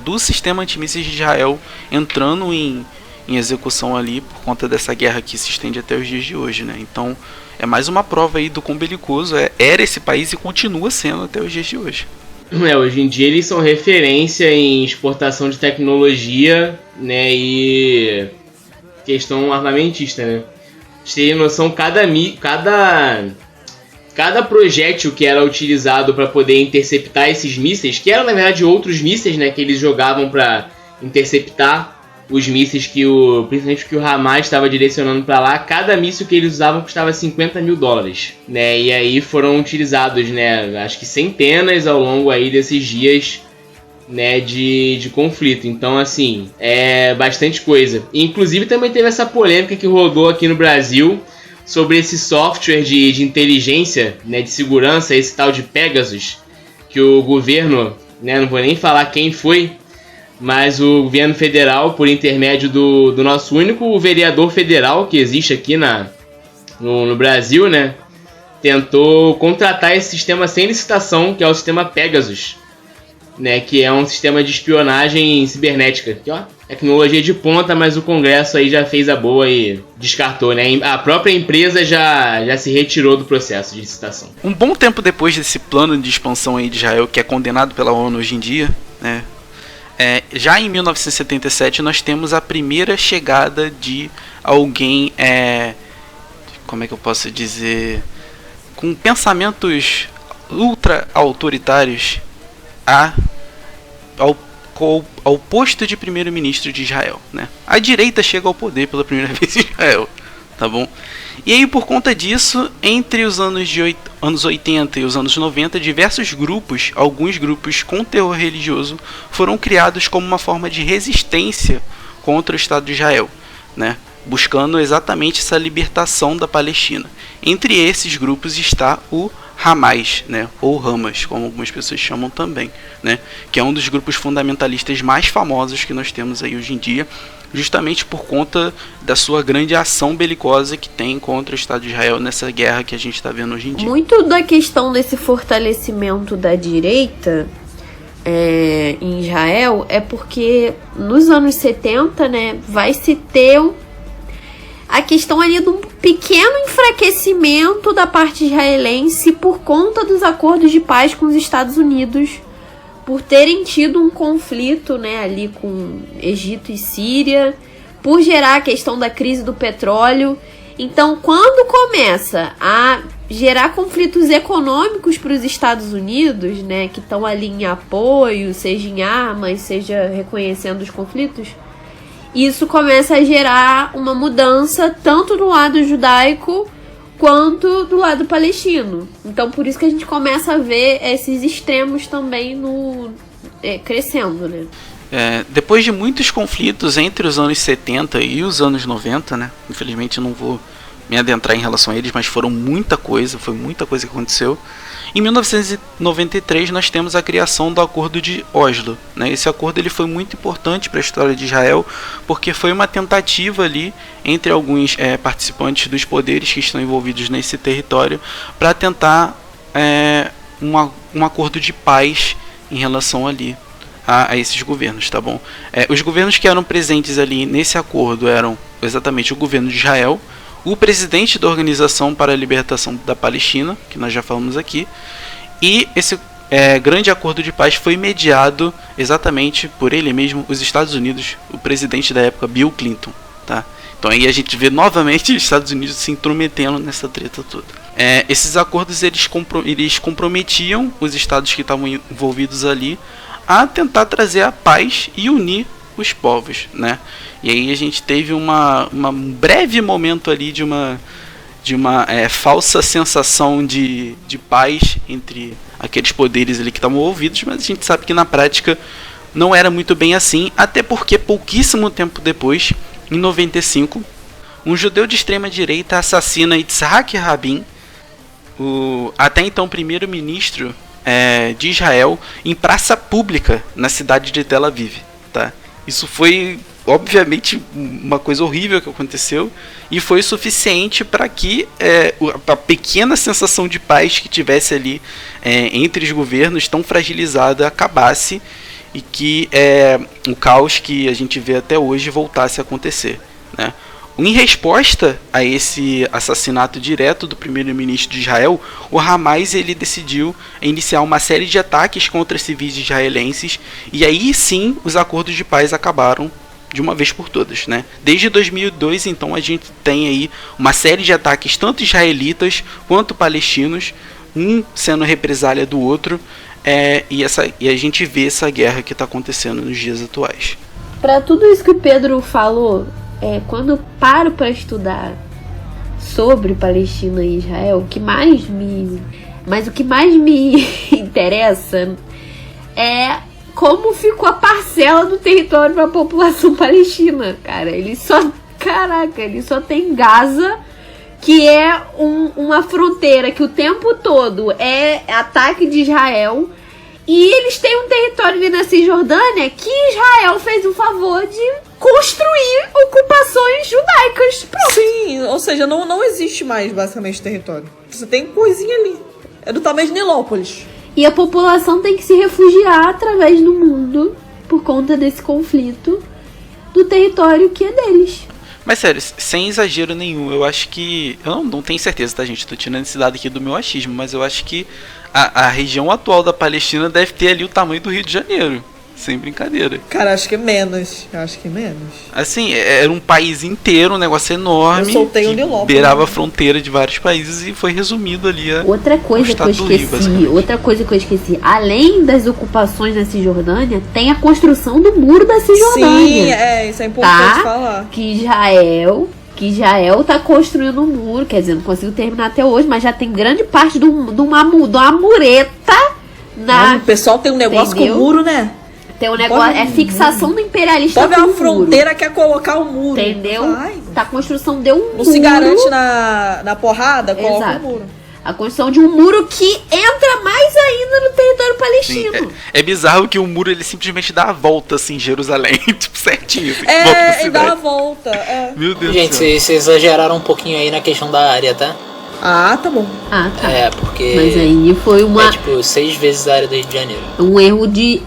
do sistema antimísseis de Israel entrando em execução ali por conta dessa guerra que se estende até os dias de hoje, né? Então é mais uma prova aí do quão belicoso era esse país e continua sendo até os dias de hoje. Hoje em dia eles são referência em exportação de tecnologia, né, e questão armamentista, né. Vocês terem noção, cada projétil que era utilizado para poder interceptar esses mísseis, que eram na verdade outros mísseis, né, que eles jogavam para interceptar os mísseis principalmente que o Hamas estava direcionando para lá, cada míssil que eles usavam custava $50 mil, né? E aí foram utilizados, né, acho que centenas ao longo aí desses dias, né, de conflito. Então, assim, é bastante coisa. Inclusive também teve essa polêmica que rodou aqui no Brasil sobre esse software de inteligência, né, de segurança, esse tal de Pegasus, que o governo, né, não vou nem falar quem foi, mas o governo federal, por intermédio do nosso único vereador federal que existe aqui no Brasil, né, tentou contratar esse sistema sem licitação, que é o sistema Pegasus, né, que é um sistema de espionagem cibernética. Que, ó, tecnologia de ponta, mas o Congresso aí já fez a boa e descartou, né? A própria empresa já se retirou do processo de licitação. Um bom tempo depois desse plano de expansão aí de Israel, que é condenado pela ONU hoje em dia, né? Já em 1977 nós temos a primeira chegada de alguém, como é que eu posso dizer, com pensamentos ultra autoritários ao posto de primeiro-ministro de Israel, né? A direita chega ao poder pela primeira vez em Israel, tá bom? E aí, por conta disso, entre os anos 80 e os anos 90, diversos grupos, alguns grupos com terror religioso, foram criados como uma forma de resistência contra o Estado de Israel, né? Buscando exatamente essa libertação da Palestina. Entre esses grupos está o Hamas, né, ou Hamas, como algumas pessoas chamam também, né, que é um dos grupos fundamentalistas mais famosos que nós temos aí hoje em dia, justamente por conta da sua grande ação belicosa que tem contra o Estado de Israel nessa guerra que a gente está vendo hoje em dia. Muito da questão desse fortalecimento da direita em Israel é porque nos anos 70, né, vai se ter a questão ali de um pequeno enfraquecimento da parte israelense por conta dos acordos de paz com os Estados Unidos, por terem tido um conflito, né, ali com Egito e Síria, por gerar a questão da crise do petróleo. Então, quando começa a gerar conflitos econômicos para os Estados Unidos, né, que estão ali em apoio, seja em armas, seja reconhecendo os conflitos, isso começa a gerar uma mudança tanto do lado judaico quanto do lado palestino. Então, por isso que a gente começa a ver esses extremos também crescendo, né? Depois de muitos conflitos entre os anos 70 e os anos 90, né? Infelizmente eu não vou me adentrar em relação a eles, mas foi muita coisa que aconteceu. Em 1993 nós temos a criação do Acordo de Oslo, né? Esse acordo ele foi muito importante para a história de Israel, porque foi uma tentativa ali entre alguns participantes dos poderes que estão envolvidos nesse território para tentar um acordo de paz em relação ali a esses governos, tá bom? Os governos que eram presentes ali nesse acordo eram exatamente o governo de Israel, o presidente da Organização para a Libertação da Palestina, que nós já falamos aqui, e esse grande acordo de paz foi mediado exatamente por ele mesmo, os Estados Unidos, o presidente da época, Bill Clinton, tá? Então aí a gente vê novamente os Estados Unidos se intrometendo nessa treta toda. Esses acordos eles comprometiam os estados que estavam envolvidos ali a tentar trazer a paz e unir os povos, né? E aí a gente teve um breve momento ali de uma falsa sensação de paz entre aqueles poderes ali que estavam envolvidos, mas a gente sabe que na prática não era muito bem assim, até porque pouquíssimo tempo depois, em 95, um judeu de extrema direita assassina Yitzhak Rabin, o até então primeiro-ministro de Israel, em praça pública na cidade de Tel Aviv, tá? Isso foi, obviamente, uma coisa horrível que aconteceu e foi suficiente para que a pequena sensação de paz que tivesse ali entre os governos tão fragilizada acabasse e que o caos que a gente vê até hoje voltasse a acontecer, né? Em resposta a esse assassinato direto do primeiro-ministro de Israel, o Hamas ele decidiu iniciar uma série de ataques contra civis israelenses, e aí sim os acordos de paz acabaram de uma vez por todas, né? Desde 2002, então, a gente tem aí uma série de ataques tanto israelitas quanto palestinos, um sendo represália do outro, e a gente vê essa guerra que está acontecendo nos dias atuais. Para tudo isso que o Pedro falou, quando eu paro para estudar sobre Palestina e Israel, o que mais me interessa é como ficou a parcela do território para a população palestina, cara. Ele só tem Gaza, que é uma fronteira que o tempo todo é ataque de Israel, E eles têm um território ali na Cisjordânia que Israel fez o favor de construir ocupações judaicas. Pronto. Sim, ou seja, não existe mais basicamente território. Você tem coisinha ali. É do tamanho de Nilópolis. E a população tem que se refugiar através do mundo por conta desse conflito do território que é deles. Mas sério, sem exagero nenhum, eu acho que... Eu não tenho certeza, tá, gente? Tô tirando esse dado aqui do meu achismo, mas eu acho que a região atual da Palestina deve ter ali o tamanho do Rio de Janeiro. Sem brincadeira. Cara, acho que é menos. Assim, era um país inteiro, um negócio enorme. Eu soltei um Nilópolis. Beirava a fronteira de vários países e foi resumido ali Outra coisa que eu esqueci. Além das ocupações na Cisjordânia, tem a construção do muro da Cisjordânia. Sim, isso é importante falar. Que Israel tá construindo um muro, quer dizer, não consigo terminar até hoje, mas já tem grande parte de uma mureta na... O pessoal tem um negócio com o muro, né? Tem um negócio, é fixação do imperialista com o muro. A fronteira quer colocar o muro. Entendeu? A construção de um muro. Não se garante na porrada, coloca o muro. A construção de um muro que entra mais ainda no território palestino. Sim, é bizarro que o muro ele simplesmente dá a volta assim em Jerusalém, tipo certinho. Assim, e dá a volta. Meu Deus. Gente, vocês exageraram um pouquinho aí na questão da área, tá? Ah, tá bom. Ah, tá. Porque... Mas aí foi uma... É tipo 6 vezes a área do Rio de Janeiro. Um erro de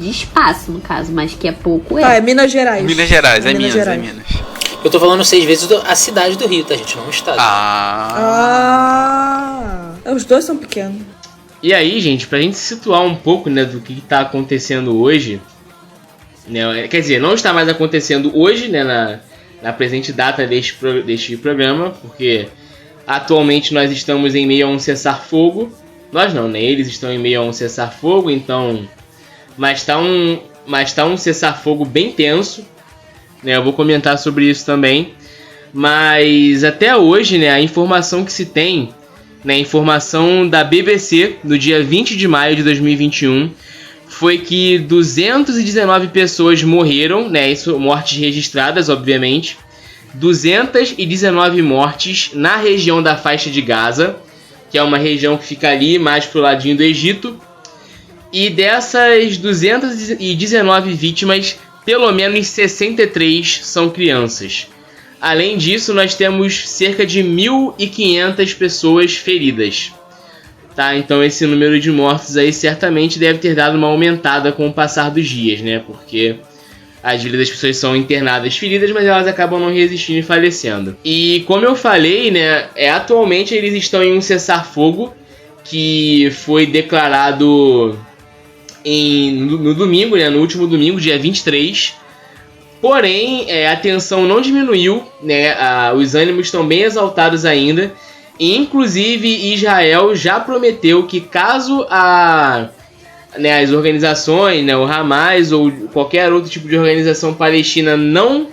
espaço, no caso, mas que é pouco erro. É Minas Gerais. Minas Gerais. É Minas. Eu tô falando 6 vezes a cidade do Rio, tá, gente? Não o estado. Os dois são pequenos. E aí, gente, pra gente situar um pouco, né, do que tá acontecendo hoje, né, quer dizer, não está mais acontecendo hoje, né, na presente data deste programa, porque atualmente nós estamos em meio a um cessar-fogo. Nós não, né, eles estão em meio a um cessar-fogo, então... Mas tá um cessar-fogo bem tenso, né, eu vou comentar sobre isso também. Mas até hoje, né, a informação que se tem... A informação da BBC, no dia 20 de maio de 2021, foi que 219 pessoas morreram, né? Isso, mortes registradas, obviamente. 219 mortes na região da faixa de Gaza, que é uma região que fica ali mais pro ladinho do Egito. E dessas 219 vítimas, pelo menos 63 são crianças. Além disso, nós temos cerca de 1.500 pessoas feridas. Tá? Então esse número de mortos aí certamente deve ter dado uma aumentada com o passar dos dias, né? Porque às vezes as pessoas são internadas feridas, mas elas acabam não resistindo e falecendo. E como eu falei, né? Atualmente eles estão em um cessar-fogo que foi declarado no domingo, né? No último domingo, dia 23. Porém, a tensão não diminuiu, né? Os ânimos estão bem exaltados ainda. E, inclusive, Israel já prometeu que caso as organizações, né, o Hamas ou qualquer outro tipo de organização palestina não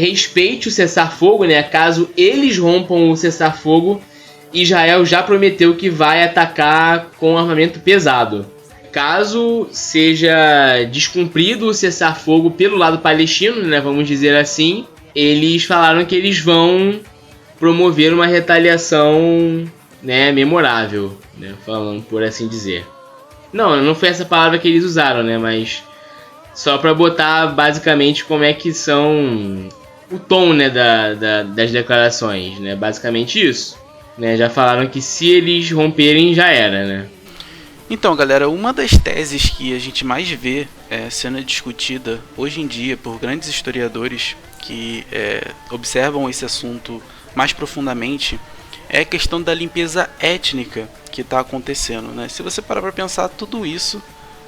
respeite o cessar-fogo, né, caso eles rompam o cessar-fogo, Israel já prometeu que vai atacar com armamento pesado. Caso seja descumprido o cessar-fogo pelo lado palestino, né, vamos dizer assim, eles falaram que eles vão promover uma retaliação, né, memorável, né, falando por assim dizer. Não foi essa palavra que eles usaram, né, mas só para botar basicamente como é que são o tom, né, das declarações, né, basicamente isso, né, já falaram que se eles romperem já era, né. Então, galera, uma das teses que a gente mais vê sendo discutida hoje em dia por grandes historiadores que observam esse assunto mais profundamente é a questão da limpeza étnica que está acontecendo, né? Se você parar para pensar, tudo isso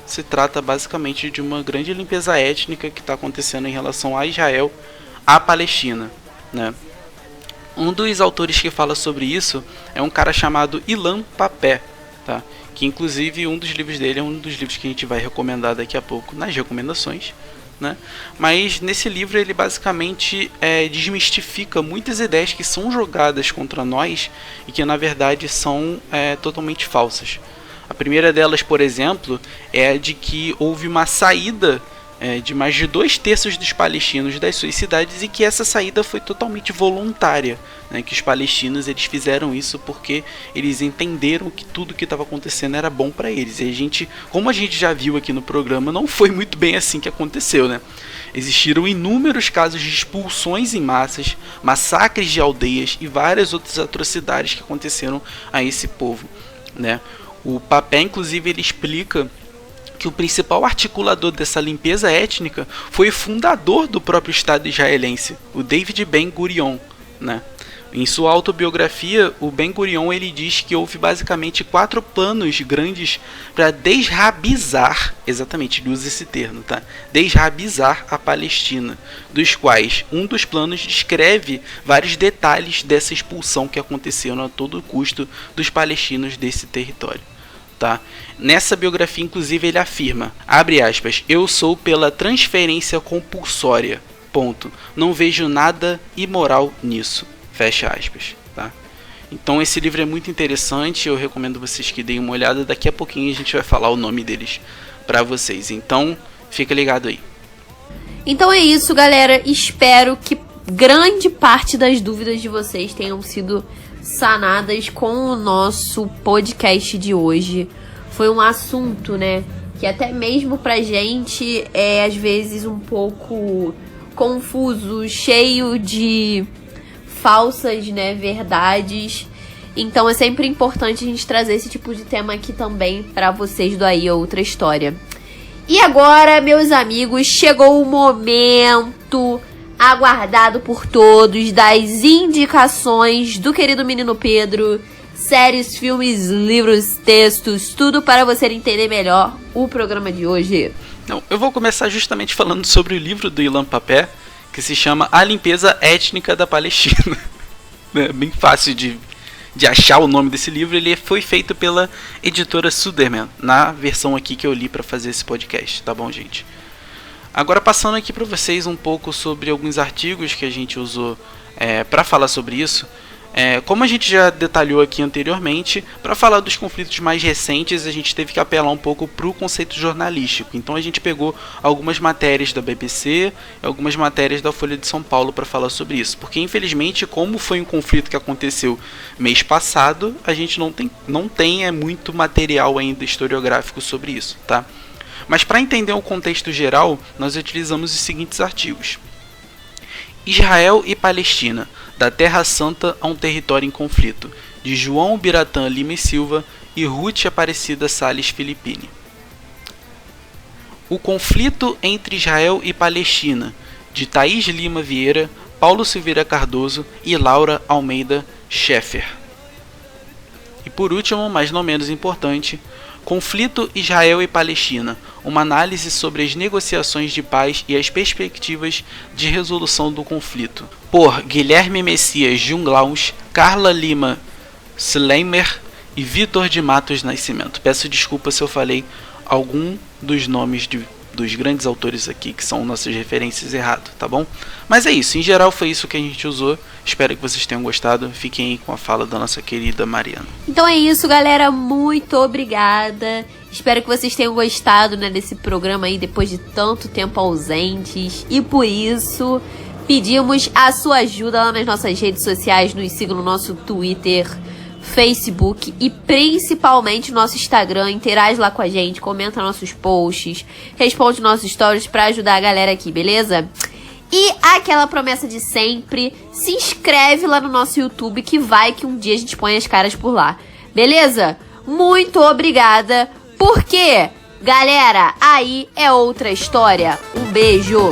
se trata basicamente de uma grande limpeza étnica que está acontecendo em relação a Israel, à Palestina, né? Um dos autores que fala sobre isso é um cara chamado Ilan Pappé, tá? Que inclusive um dos livros dele é um dos livros que a gente vai recomendar daqui a pouco nas recomendações, né? Mas nesse livro ele basicamente desmistifica muitas ideias que são jogadas contra nós e que na verdade são totalmente falsas. A primeira delas, por exemplo, é a de que houve uma saída de mais de 2/3 dos palestinos das suas cidades e que essa saída foi totalmente voluntária. né, que os palestinos eles fizeram isso porque eles entenderam que tudo que estava acontecendo era bom para eles. E como a gente já viu aqui no programa, não foi muito bem assim que aconteceu, né? Existiram inúmeros casos de expulsões em massas, massacres de aldeias e várias outras atrocidades que aconteceram a esse povo, né? O Papé, inclusive, ele explica que o principal articulador dessa limpeza étnica foi o fundador do próprio Estado israelense, o David Ben-Gurion, né? Em sua autobiografia, o Ben-Gurion ele diz que houve basicamente 4 planos grandes para desrabizar, exatamente, ele usa esse termo, tá? Desrabizar a Palestina, dos quais um dos planos descreve vários detalhes dessa expulsão que aconteceu a todo custo dos palestinos desse território. Tá? Nessa biografia, inclusive, ele afirma, abre aspas, eu sou pela transferência compulsória, ponto. Não vejo nada imoral nisso, fecha aspas. Tá? Então esse livro é muito interessante, eu recomendo vocês que deem uma olhada, daqui a pouquinho a gente vai falar o nome deles para vocês, então fica ligado aí. Então é isso, galera, espero que grande parte das dúvidas de vocês tenham sido sanadas com o nosso podcast de hoje. Foi um assunto, né, que até mesmo pra gente é às vezes um pouco confuso, cheio de falsas, né, verdades. Então é sempre importante a gente trazer esse tipo de tema aqui também pra vocês do Aí Outra História. E agora, meus amigos, chegou o momento aguardado por todos das indicações do querido menino Pedro, séries, filmes, livros, textos, tudo para você entender melhor o programa de hoje. Não, eu vou começar justamente falando sobre o livro do Ilan Papé, que se chama A Limpeza Étnica da Palestina. É bem fácil de achar o nome desse livro. Ele foi feito pela editora Suderman, na versão aqui que eu li para fazer esse podcast, tá bom, gente? Agora passando aqui para vocês um pouco sobre alguns artigos que a gente usou para falar sobre isso. Como a gente já detalhou aqui anteriormente, para falar dos conflitos mais recentes, a gente teve que apelar um pouco para o conceito jornalístico. Então a gente pegou algumas matérias da BBC, algumas matérias da Folha de São Paulo para falar sobre isso. Porque infelizmente, como foi um conflito que aconteceu mês passado, a gente não tem muito material ainda historiográfico sobre isso, tá? Mas para entender o contexto geral, nós utilizamos os seguintes artigos. Israel e Palestina, da Terra Santa a um território em conflito, de João Biratã Lima e Silva e Ruth Aparecida Salles Filippini. O conflito entre Israel e Palestina, de Thaís Lima Vieira, Paulo Silveira Cardoso e Laura Almeida Scheffer. E por último, mas não menos importante, Conflito Israel e Palestina, uma análise sobre as negociações de paz e as perspectivas de resolução do conflito, por Guilherme Messias Junglaus, Carla Lima Sleimer e Vitor de Matos Nascimento. Peço desculpa se eu falei algum dos nomes dos grandes autores aqui, que são nossas referências, errado, tá bom? Mas é isso, em geral foi isso que a gente usou. Espero que vocês tenham gostado. Fiquem aí com a fala da nossa querida Mariana. Então é isso, galera, muito obrigada. Espero que vocês tenham gostado, né, desse programa aí depois de tanto tempo ausentes. E por isso, pedimos a sua ajuda lá nas nossas redes sociais. Nos sigam no nosso Twitter, Facebook e principalmente no nosso Instagram. Interage lá com a gente, comenta nossos posts, responde nossos stories pra ajudar a galera aqui, beleza? E aquela promessa de sempre, se inscreve lá no nosso YouTube que vai que um dia a gente põe as caras por lá, beleza? Muito obrigada, porque, galera, aí é outra história. Um beijo!